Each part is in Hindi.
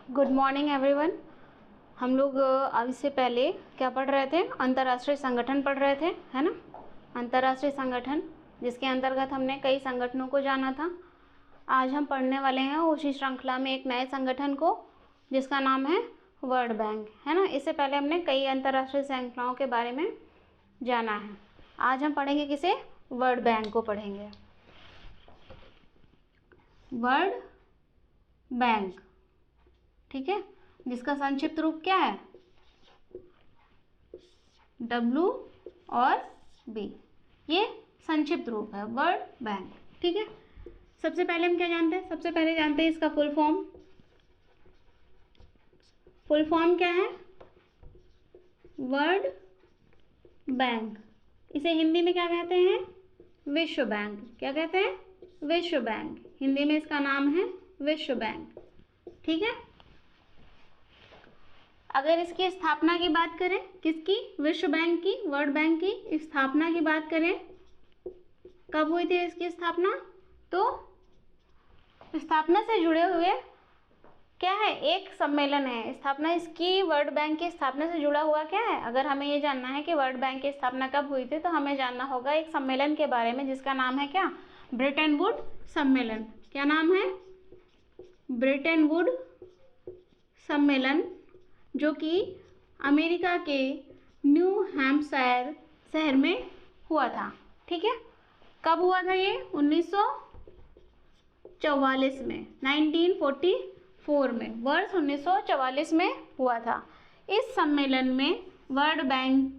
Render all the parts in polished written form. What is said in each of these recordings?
Good morning everyone. हम लोग अब इससे पहले क्या पढ़ रहे थे? अंतर्राष्ट्रीय संगठन पढ़ रहे थे, है ना। अंतर्राष्ट्रीय संगठन, जिसके अंतर्गत हमने कई संगठनों को जाना था। आज हम पढ़ने वाले हैं उसी श्रृंखला में एक नए संगठन को, जिसका नाम है वर्ल्ड बैंक, है ना। इससे पहले हमने कई अंतर्राष्ट्रीय श्रृंखलाओं के बारे में जाना है। आज हम पढ़ेंगे किसे? वर्ल्ड बैंक को पढ़ेंगे। वर्ल्ड बैंक, ठीक है, जिसका संक्षिप्त रूप क्या है? WORB, ये संक्षिप्त रूप है वर्ल्ड बैंक, ठीक है। सबसे पहले हम क्या जानते हैं? सबसे पहले जानते हैं इसका फुल फॉर्म। फुल फॉर्म क्या है? World bank. इसे हिंदी में क्या कहते हैं? विश्व बैंक। क्या कहते हैं? विश्व बैंक। हिंदी में इसका नाम है विश्व बैंक, ठीक है। अगर इसकी स्थापना की बात करें, किसकी? विश्व बैंक की, वर्ल्ड बैंक की स्थापना की बात करें, कब हुई थी इसकी स्थापना? तो स्थापना से जुड़े हुए क्या है? एक सम्मेलन है। स्थापना इसकी, वर्ल्ड बैंक की स्थापना से जुड़ा हुआ क्या है? अगर हमें ये जानना है कि वर्ल्ड बैंक की स्थापना कब हुई थी, तो हमें जानना होगा एक सम्मेलन के बारे में, जिसका नाम है क्या? ब्रेटन वुड सम्मेलन। क्या नाम है? ब्रेटन वुड सम्मेलन, जो कि अमेरिका के न्यू हैम्पशायर शहर में हुआ था, ठीक है। कब हुआ था ये? 1944 में, 1944 में, वर्ष 1944 में हुआ था। इस सम्मेलन में वर्ल्ड बैंक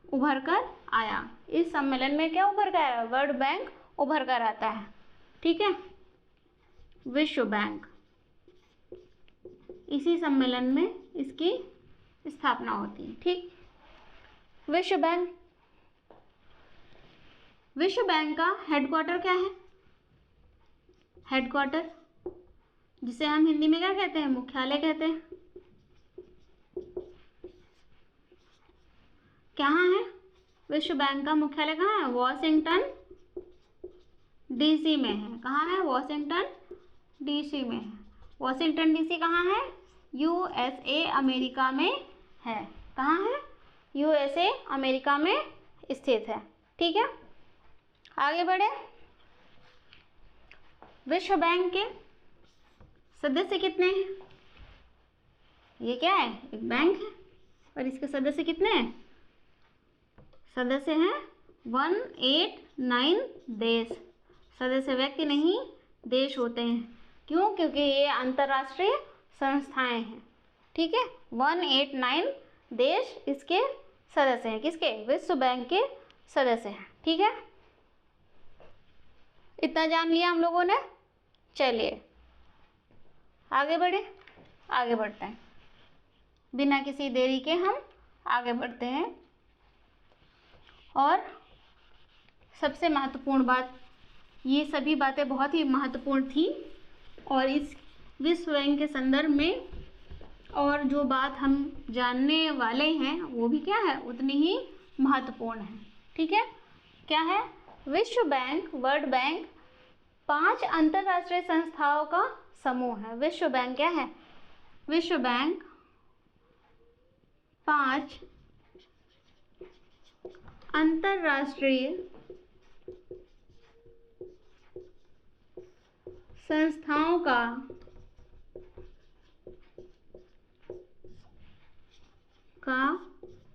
उभर कर आया। इस सम्मेलन में क्या उभर कर आया? वर्ल्ड बैंक उभर कर आता है, ठीक है। विश्व बैंक, इसी सम्मेलन में इसकी स्थापना होती है, ठीक। विश्व बैंक, विश्व बैंक का हेडक्वार्टर क्या है? हेडक्वार्टर, जिसे हम हिंदी में क्या कहते हैं? मुख्यालय कहते हैं। कहाँ है विश्व बैंक का मुख्यालय? कहाँ है? वॉशिंगटन DC में है। कहाँ है? वॉशिंगटन DC में है। वॉशिंगटन DC कहाँ है? USA अमेरिका में है। कहाँ है? USA अमेरिका में स्थित है, ठीक है। आगे बढ़े। विश्व बैंक के सदस्य कितने हैं? ये क्या है? एक बैंक है, और इसके सदस्य कितने हैं? सदस्य हैं 189 देश। सदस्य व्यक्ति नहीं, देश होते हैं। क्यों? क्योंकि ये अंतर्राष्ट्रीय संस्थाएं हैं, ठीक है। 189 देश इसके सदस्य हैं। किसके? विश्व बैंक के सदस्य हैं, ठीक है। इतना जान लिया हम लोगों ने। चलिए आगे बढ़े, आगे बढ़ते हैं। बिना किसी देरी के हम आगे बढ़ते हैं। और सबसे महत्वपूर्ण बात, ये सभी बातें बहुत ही महत्वपूर्ण थी, और इस विश्व बैंक के संदर्भ में और जो बात हम जानने वाले हैं वो भी क्या है? उतनी ही महत्वपूर्ण है, ठीक है। क्या है? विश्व बैंक, वर्ल्ड बैंक 5 अंतर्राष्ट्रीय संस्थाओं का समूह है। विश्व बैंक क्या है? विश्व बैंक 5 अंतर्राष्ट्रीय संस्थाओं का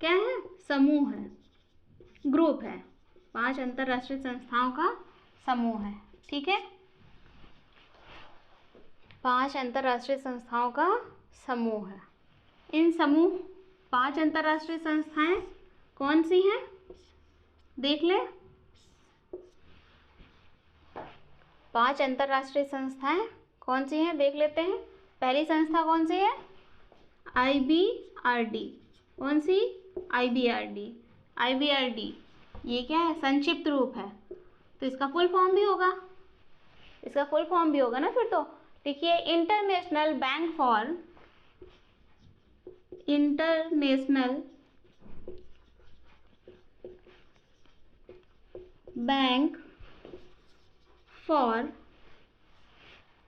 क्या है? समूह है, ग्रुप है। 5 अंतर्राष्ट्रीय संस्थाओं का समूह है, ठीक है। 5 अंतर्राष्ट्रीय संस्थाओं का समूह है। इन समूह 5 अंतर्राष्ट्रीय संस्थाएं कौन सी हैं? देख ले। 5 अंतर्राष्ट्रीय संस्थाएं कौन सी हैं? देख लेते हैं। पहली संस्था कौन सी है? IBRD। कौन सी? IBRD। IBRD ये क्या है? संक्षिप्त रूप है, तो इसका फुल फॉर्म भी होगा। इसका फुल फॉर्म भी होगा ना फिर तो। देखिए, international bank for international bank for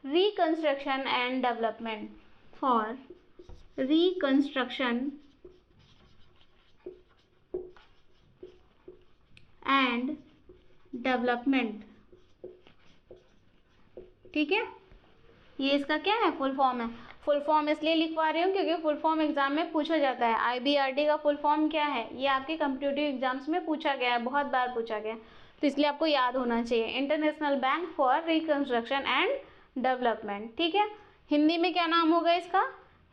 reconstruction and development. For reconstruction and development. ठीक है, ये इसका क्या है, फुल फॉर्म है। फुल फॉर्म इसलिए लिखवा रही हूँ क्योंकि फुल फॉर्म एग्जाम में पूछा जाता है। आईबीआरडी का फुल फॉर्म क्या है, ये आपके कम्पिटिटिव एग्जाम्स में पूछा गया है, बहुत बार पूछा गया है, तो इसलिए आपको याद होना चाहिए। International bank for reconstruction and development. ठीक है, हिंदी में क्या नाम होगा इसका,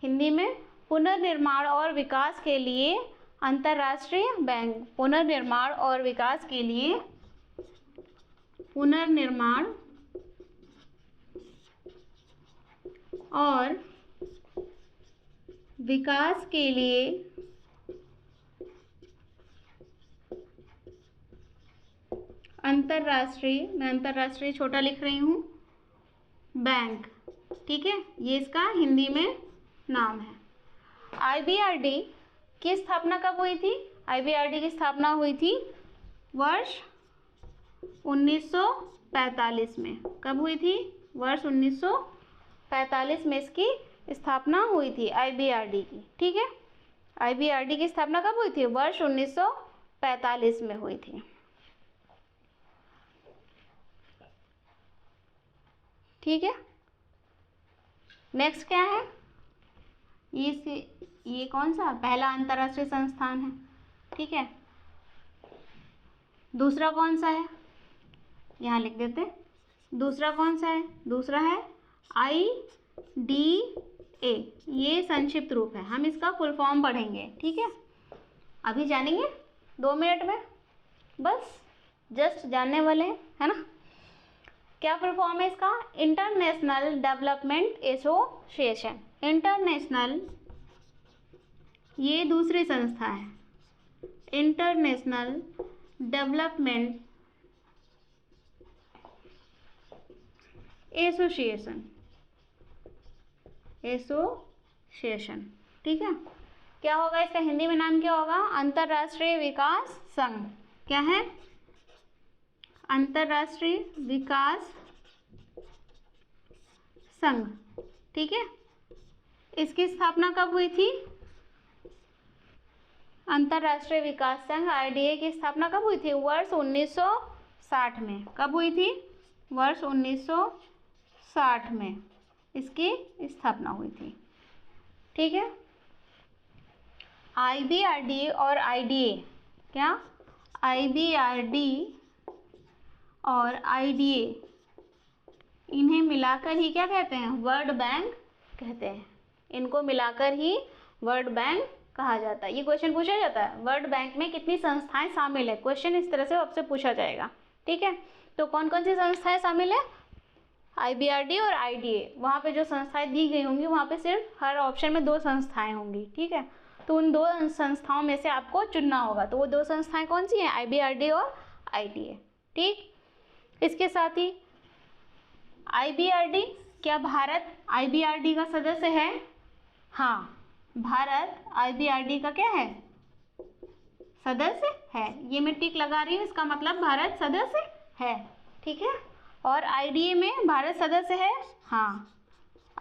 हिंदी में पुनर्निर्माण और विकास के लिए अंतर्राष्ट्रीय बैंक। पुनर्निर्माण और विकास के लिए, पुनर्निर्माण और विकास के लिए अंतर्राष्ट्रीय, मैं अंतर्राष्ट्रीय छोटा लिख रही हूँ, बैंक। ठीक है, ये इसका हिंदी में नाम है। आईबीआरडी की स्थापना कब हुई थी, आईबीआरडी की स्थापना हुई थी वर्ष 1945 में। कब हुई थी, वर्ष 1945 में इसकी स्थापना हुई थी आईबीआरडी की। ठीक है, आईबीआरडी की स्थापना कब हुई थी, वर्ष 1945 में हुई थी। ठीक है, नेक्स्ट क्या है, ये कौन सा, पहला अंतर्राष्ट्रीय संस्थान है। ठीक है, दूसरा कौन सा है, यहाँ लिख देते, दूसरा कौन सा है, दूसरा है IDA। ये संक्षिप्त रूप है, हम इसका फुल फॉर्म पढ़ेंगे। ठीक है, अभी जानेंगे 2 मिनट में, बस जस्ट जानने वाले हैं, है ना। क्या फुल फॉर्म है इसका, इंटरनेशनल डेवलपमेंट एसोसिएशन। इंटरनेशनल, ये दूसरी संस्था है, इंटरनेशनल डेवलपमेंट एसोसिएशन, एसोसिएशन। ठीक है, क्या होगा इसका हिंदी में नाम, क्या होगा, अंतर्राष्ट्रीय विकास संघ। क्या है, अंतर्राष्ट्रीय विकास संघ। ठीक है, इसकी स्थापना कब हुई थी, अंतर्राष्ट्रीय विकास संघ IDA की स्थापना कब हुई थी, वर्ष 1960 में। कब हुई थी, वर्ष 1960 में इसकी स्थापना हुई थी। ठीक है, IBRD और IDA, क्या, IBRD और IDA, इन्हें मिलाकर ही क्या कहते हैं, वर्ल्ड बैंक कहते हैं। इनको मिलाकर ही वर्ल्ड बैंक कहा जाता है। ये क्वेश्चन पूछा जाता है, वर्ल्ड बैंक में कितनी संस्थाएं शामिल है, क्वेश्चन इस तरह से आपसे पूछा जाएगा। ठीक है, तो कौन कौन सी संस्थाएं शामिल है, IBRD और IDA। वहाँ पे जो संस्थाएं दी गई होंगी, वहाँ पे सिर्फ हर ऑप्शन में 2 संस्थाएं होंगी। ठीक है, तो उन 2 संस्थाओं में से आपको चुनना होगा। तो वो 2 संस्थाएं कौन सी हैं, IBRD और IDA। ठीक, इसके साथ ही IBRD, क्या भारत IBRD का सदस्य है, हाँ, भारत IBRD का क्या है, सदस्य है। ये मैं टिक लगा रही हूँ, इसका मतलब भारत सदस्य है। ठीक है, और IDA में भारत सदस्य है, हाँ,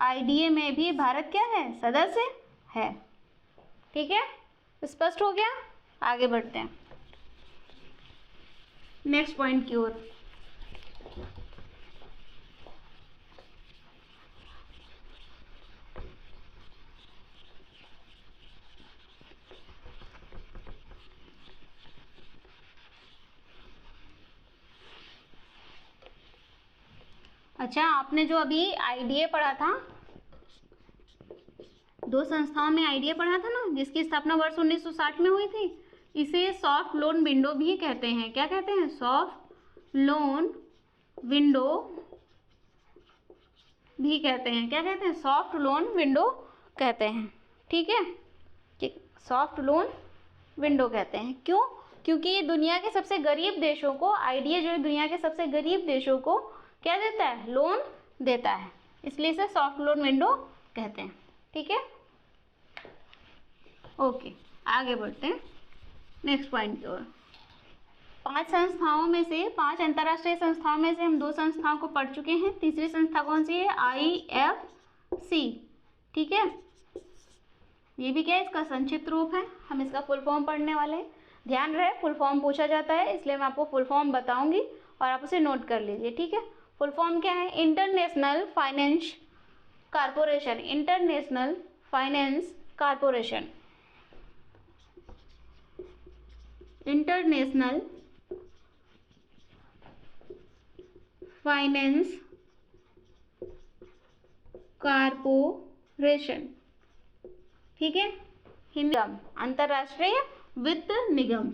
IDA में भी भारत क्या है, सदस्य है। ठीक है, स्पष्ट हो गया, आगे बढ़ते हैं नेक्स्ट पॉइंट की ओर। अच्छा, आपने जो अभी IDA पढ़ा था, 2 संस्थाओं में IDA पढ़ा था ना, जिसकी स्थापना वर्ष 1960 में हुई थी, इसे सॉफ्ट लोन विंडो भी कहते हैं। क्या कहते हैं, सॉफ्ट लोन विंडो भी कहते हैं। क्या कहते हैं, सॉफ्ट लोन विंडो कहते हैं। ठीक है, सॉफ्ट लोन विंडो कहते हैं। क्यों, क्योंकि ये दुनिया के सबसे गरीब देशों को, IDA जो है दुनिया के सबसे गरीब देशों को क्या देता है, लोन देता है, इसलिए इसे सॉफ्ट लोन विंडो कहते हैं। ठीक है, ओके, आगे बढ़ते हैं नेक्स्ट पॉइंट की ओर। 5 संस्थाओं में से, 5 अंतर्राष्ट्रीय संस्थाओं में से हम 2 संस्थाओं को पढ़ चुके हैं। तीसरी संस्था कौन सी है, IFC। ठीक है, ये भी क्या है, इसका संक्षिप्त रूप है। हम इसका फुल फॉर्म पढ़ने वाले हैं। ध्यान रहे, फुल फॉर्म पूछा जाता है, इसलिए मैं आपको फुल फॉर्म बताऊंगी और आप उसे नोट कर लीजिए। ठीक है, फुल फॉर्म क्या है? International finance corporation. International finance corporation. International finance corporation. ठीक है, हिंदी अंतरराष्ट्रीय वित्त निगम।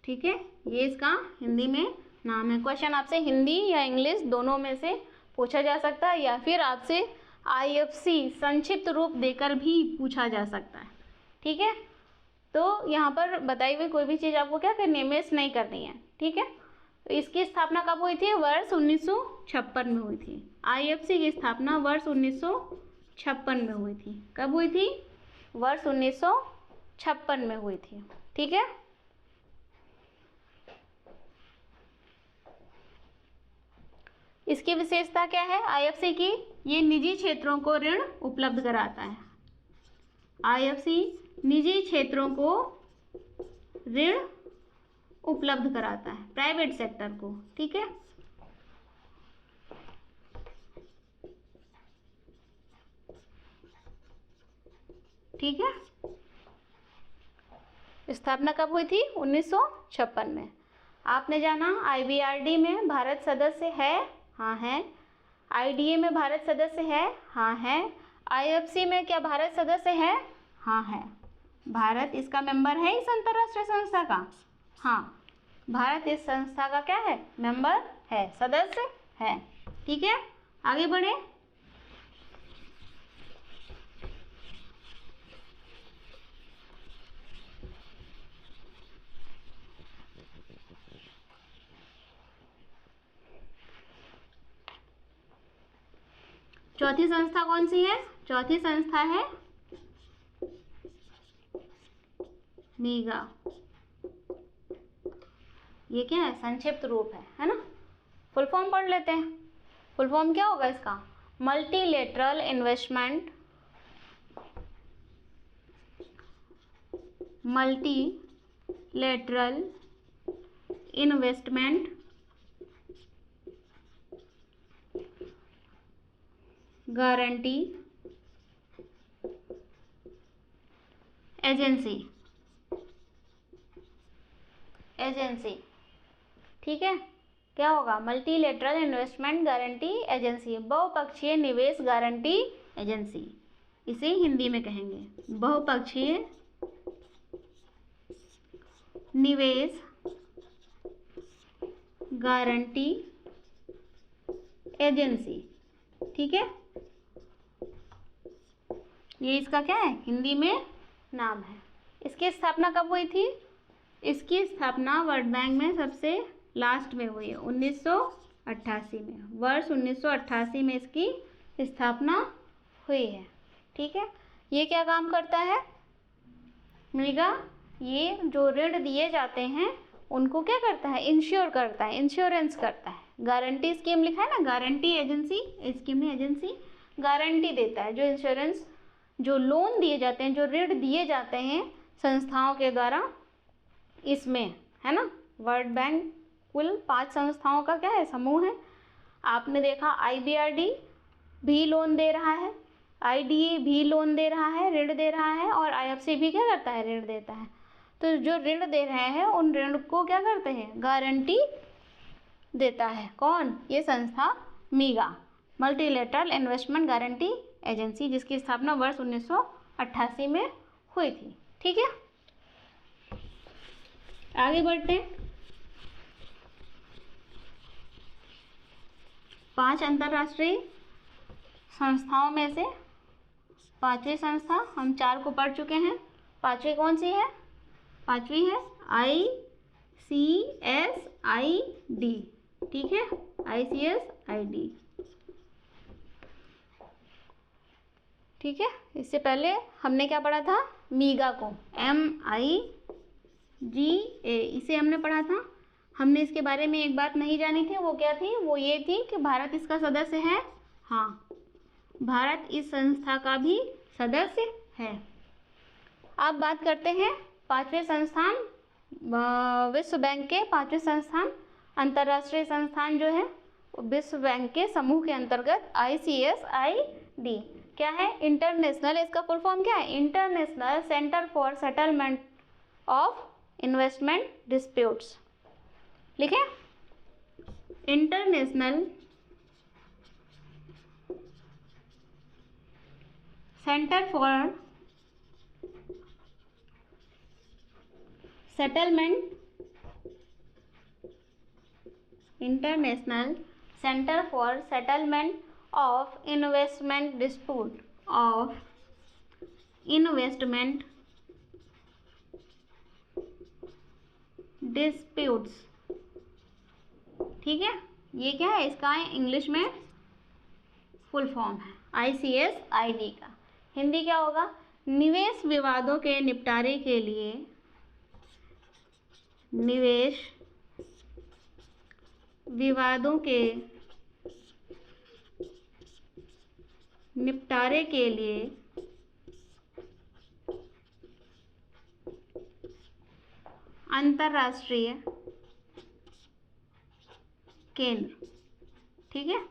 ठीक है, ये इसका हिंदी में नाम है। क्वेश्चन आपसे हिंदी या इंग्लिश दोनों में से पूछा जा सकता है, या फिर आपसे आईएफसी संक्षिप्त रूप देकर भी पूछा जा सकता है। ठीक है, तो यहाँ पर बताई हुई कोई भी चीज़ आपको क्या करनी है, मिस नहीं करनी है। ठीक है, तो इसकी स्थापना कब हुई थी? वर्ष 1956 में हुई थी। आईएफसी की स्थापना वर्ष 1956 में हुई थी। कब हुई थी? वर्ष 1956 में हुई थी। ठीक है, इसकी विशेषता क्या है आईएफसी की? ये निजी क्षेत्रों को ऋण उपलब्ध कराता है। आईएफसी निजी क्षेत्रों को ऋण उपलब्ध कराता है, प्राइवेट सेक्टर को। ठीक है, ठीक है, स्थापना कब हुई थी? 1956 में। आपने जाना आईबीआरडी में भारत सदस्य है? हाँ है। आईडीए में भारत सदस्य है? हाँ है। आईएफसी में क्या भारत सदस्य है? हाँ है। भारत इसका मेंबर है इस अंतरराष्ट्रीय संस्था का? हाँ, भारत इस संस्था का क्या है? मेंबर है, सदस्य है। ठीक है, आगे बढ़े। चौथी संस्था कौन सी है? चौथी संस्था है मीगा। ये क्या है? संक्षिप्त रूप है ना। फुल फॉर्म पढ़ लेते हैं। फुल फॉर्म क्या होगा इसका? Multilateral investment, multilateral investment guarantee agency. Agency, ठीक है, क्या होगा? मल्टीलेटरल इन्वेस्टमेंट गारंटी एजेंसी, बहुपक्षीय निवेश गारंटी एजेंसी, इसे हिंदी में कहेंगे बहुपक्षीय निवेश गारंटी एजेंसी। ठीक है, ये इसका क्या है? हिंदी में नाम है। इसकी स्थापना कब हुई थी? इसकी स्थापना वर्ल्ड बैंक में सबसे लास्ट में हुई है, 1988 में। वर्ष 1988 में इसकी स्थापना हुई है। ठीक है, ये क्या काम करता है मीगा? ये जो ऋण दिए जाते हैं उनको क्या करता है? इंश्योर करता है, इंश्योरेंस करता है। गारंटी स्कीम लिखा है ना, गारंटी एजेंसी, स्कीम में एजेंसी गारंटी देता है। जो इंश्योरेंस, जो लोन दिए जाते हैं, जो ऋण दिए जाते हैं संस्थाओं के द्वारा, इसमें है ना। वर्ल्ड बैंक कुल 5 संस्थाओं का क्या है? समूह है। आपने देखा आईबीआरडी भी लोन दे रहा है, आईडीए भी लोन दे रहा है, ऋण दे रहा है, और आईएफसी भी क्या करता है? ऋण देता है। तो जो ऋण दे रहे हैं उन ऋण को क्या करते हैं? गारंटी देता है। कौन? ये संस्था मीगा, मल्टीलेटरल इन्वेस्टमेंट गारंटी एजेंसी, जिसकी स्थापना वर्ष 1988 में हुई थी। ठीक है, आगे बढ़ते हैं। 5 अंतरराष्ट्रीय संस्थाओं में से 5वीं संस्था, हम 4 को पढ़ चुके हैं। 5वीं कौन सी है? 5वीं है ICSID। ठीक है, ICSID। ठीक है, इससे पहले हमने क्या पढ़ा था? मीगा को, MIGA। GA, इसे हमने पढ़ा था। हमने इसके बारे में एक बात नहीं जानी थी, वो क्या थी? वो ये थी कि भारत इसका सदस्य है। हाँ, भारत इस संस्था का भी सदस्य है। अब बात करते हैं पांचवें संस्थान, विश्व बैंक के पांचवें संस्थान, अंतर्राष्ट्रीय संस्थान जो है विश्व बैंक के समूह के अंतर्गत ICSID क्या है? इंटरनेशनल, इसका फुल फॉर्म क्या है? International centre for settlement of investment disputes. लिखे? International centre for settlement, international centre for settlement of investment dispute, of investment disputes. ठीक है, ये क्या है? इसका इंग्लिश में फुल फॉर्म है ICSID का। हिंदी क्या होगा? निवेश विवादों के निपटारे के लिए, निवेश विवादों के निपटारे के लिए अंतर्राष्ट्रीय केंद्र। ठीक है,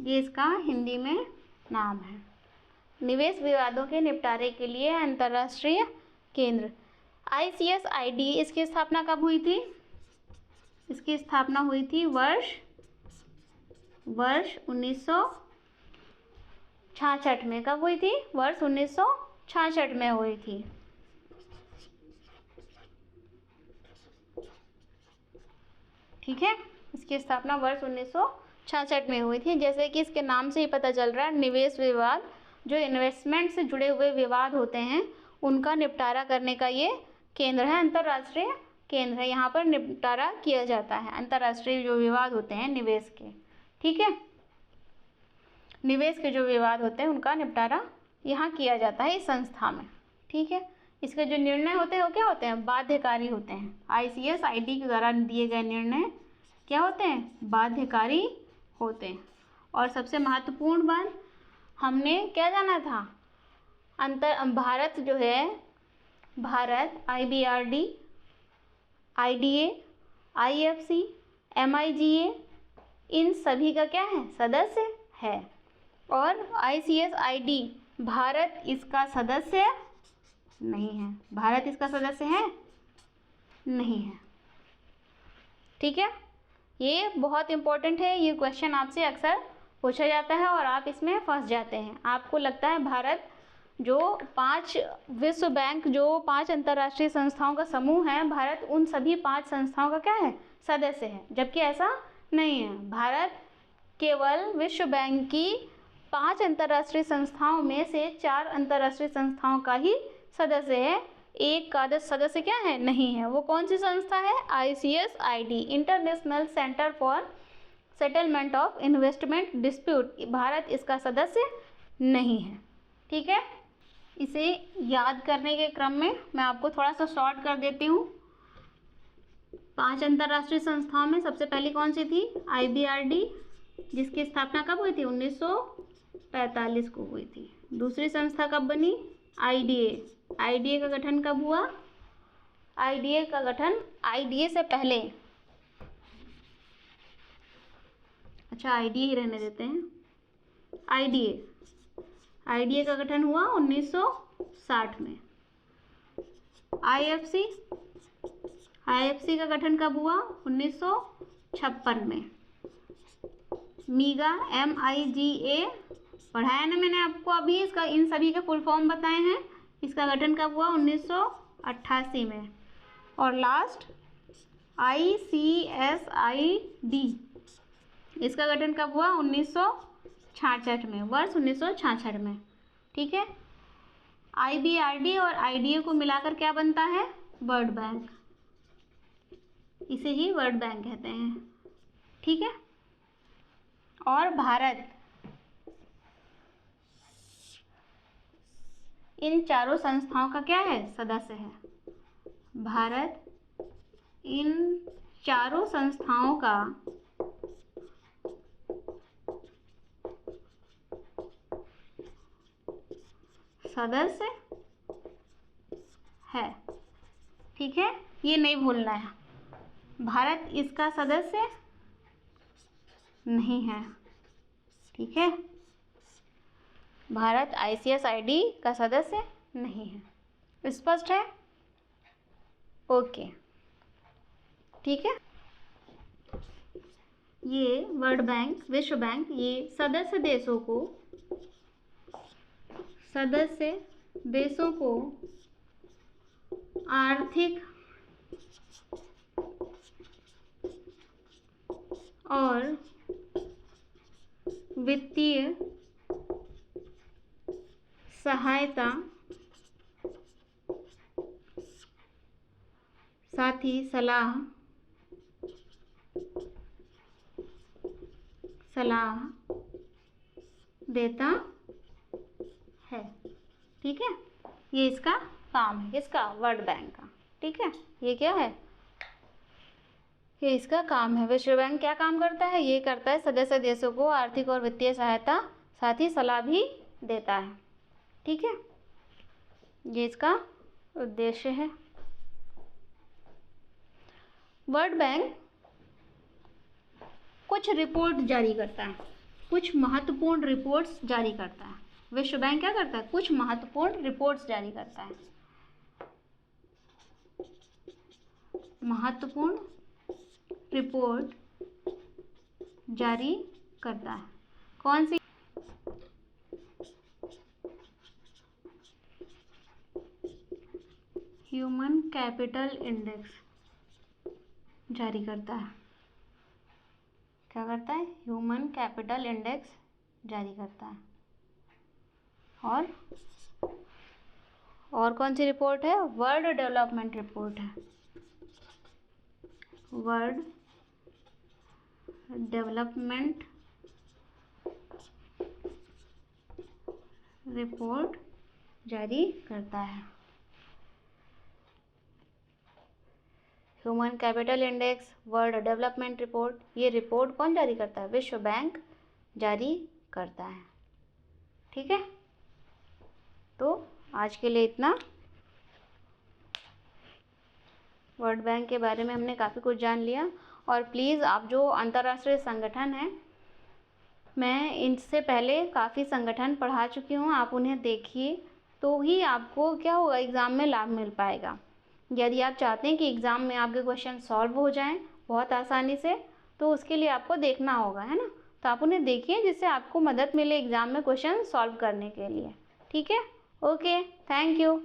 ये इसका हिंदी में नाम है, निवेश विवादों के निपटारे के लिए अंतर्राष्ट्रीय केंद्र। ICSID, इसकी स्थापना कब हुई थी? इसकी स्थापना हुई थी वर्ष 1966 में। कब हुई थी? वर्ष 1966 में हुई थी। ठीक है, इसकी स्थापना वर्ष 1966 में हुई थी। जैसे कि इसके नाम से ही पता चल रहा है, निवेश विवाद, जो इन्वेस्टमेंट से जुड़े हुए विवाद होते हैं उनका निपटारा करने का ये केंद्र है, अंतर्राष्ट्रीय केंद्र है। यहाँ पर निपटारा किया जाता है अंतर्राष्ट्रीय जो विवाद होते हैं निवेश के। ठीक है, निवेश के जो विवाद होते हैं उनका निपटारा यहाँ किया जाता है इस संस्था में। ठीक है, इसके जो निर्णय होते हैं वो क्या होते हैं? बाध्यकारी होते हैं। ICSID के द्वारा दिए गए निर्णय क्या होते हैं? बाध्यकारी होते हैं। और सबसे महत्वपूर्ण बात हमने क्या जाना था? भारत जो है, Bharat IBRD, IDA, IFC, MIGA, इन सभी का क्या है? सदस्य है। और ICSID भारत इसका सदस्य नहीं है। भारत इसका सदस्य है? नहीं है। ठीक है, ये बहुत इंपॉर्टेंट है, ये क्वेश्चन आपसे अक्सर पूछा जाता है और आप इसमें फंस जाते हैं। आपको लगता है भारत जो 5 विश्व बैंक, जो 5 अंतर्राष्ट्रीय संस्थाओं का समूह है, भारत उन सभी 5 संस्थाओं का क्या है? सदस्य है, जबकि ऐसा नहीं है। भारत केवल विश्व बैंक की 5 अंतर्राष्ट्रीय संस्थाओं में से 4 अंतर्राष्ट्रीय संस्थाओं का ही सदस्य है। एक का सदस्य क्या है? नहीं है। वो कौन सी संस्था है? ICSID, international centre for settlement of investment dispute. Bharat इसका सदस्य नहीं है। ठीक है, इसे याद करने के क्रम में मैं आपको थोड़ा सा शॉर्ट कर देती हूँ। 5 अंतर्राष्ट्रीय संस्थाओं में सबसे पहली कौन सी थी? IBRD, जिसकी स्थापना कब हुई थी? 1945 को हुई थी। दूसरी संस्था कब बनी? IDA। IDA का गठन कब हुआ? IDA का गठन, IDA से पहले, अच्छा IDA ही रहने देते हैं। IDA का गठन हुआ 1960 में। IFC का गठन कब हुआ? 1956 में। MIGA पढ़ाया ना मैंने आपको अभी, इसका इन सभी के फुल फॉर्म बताए हैं। इसका गठन कब हुआ? 1988 में। और लास्ट ICSID, इसका गठन कब हुआ? 1966 में, वर्ष 1966 में। ठीक है, IBRD और IDA को मिलाकर क्या बनता है? World bank. इसे ही वर्ल्ड बैंक कहते हैं। ठीक है, और भारत इन चारों संस्थाओं का क्या है? सदस्य है। भारत इन चारों संस्थाओं का सदस्य है। ठीक है, ये नहीं भूलना है। भारत इसका सदस्य नहीं है। ठीक है, भारत ICSID का सदस्य नहीं है। स्पष्ट है? ओके, ठीक है। ये वर्ल्ड बैंक, विश्व बैंक, ये सदस्य देशों को आर्थिक और वित्तीय सहायता, साथ ही सलाह देता है। ठीक है, ये इसका काम है, इसका वर्ल्ड बैंक का। ठीक है, ये क्या है? ये इसका काम है। विश्व बैंक क्या काम करता है? ये करता है सदस्य देशों को आर्थिक और वित्तीय सहायता, साथ ही सलाह भी देता है। ठीक है, ये इसका उद्देश्य है। वर्ल्ड बैंक कुछ रिपोर्ट जारी करता है, कुछ महत्वपूर्ण रिपोर्ट्स जारी करता है। विश्व बैंक क्या करता है? कुछ महत्वपूर्ण रिपोर्ट्स जारी करता है। महत्वपूर्ण रिपोर्ट जारी करता है। कौन सी? ह्यूमन कैपिटल इंडेक्स जारी करता है। क्या करता है? ह्यूमन कैपिटल इंडेक्स जारी करता है। और कौन सी रिपोर्ट है? वर्ल्ड डेवलपमेंट रिपोर्ट है। वर्ल्ड डेवलपमेंट रिपोर्ट जारी करता है। Human capital index, world development report, ये रिपोर्ट कौन जारी करता है? विश्व बैंक जारी करता है। ठीक है, तो आज के लिए इतना। वर्ल्ड बैंक के बारे में हमने काफ़ी कुछ जान लिया। और प्लीज़ आप जो अंतर्राष्ट्रीय संगठन है, मैं इनसे पहले काफ़ी संगठन पढ़ा चुकी हूँ, आप उन्हें देखिए, तो ही आपको क्या होगा, एग्ज़ाम में लाभ मिल पाएगा। यदि आप चाहते हैं कि एग्ज़ाम में आपके क्वेश्चन सॉल्व हो जाएं बहुत आसानी से, तो उसके लिए आपको देखना होगा, है ना। तो आप उन्हें देखिए जिससे आपको मदद मिले एग्ज़ाम में क्वेश्चन सॉल्व करने के लिए। ठीक है, ओके, थैंक यू।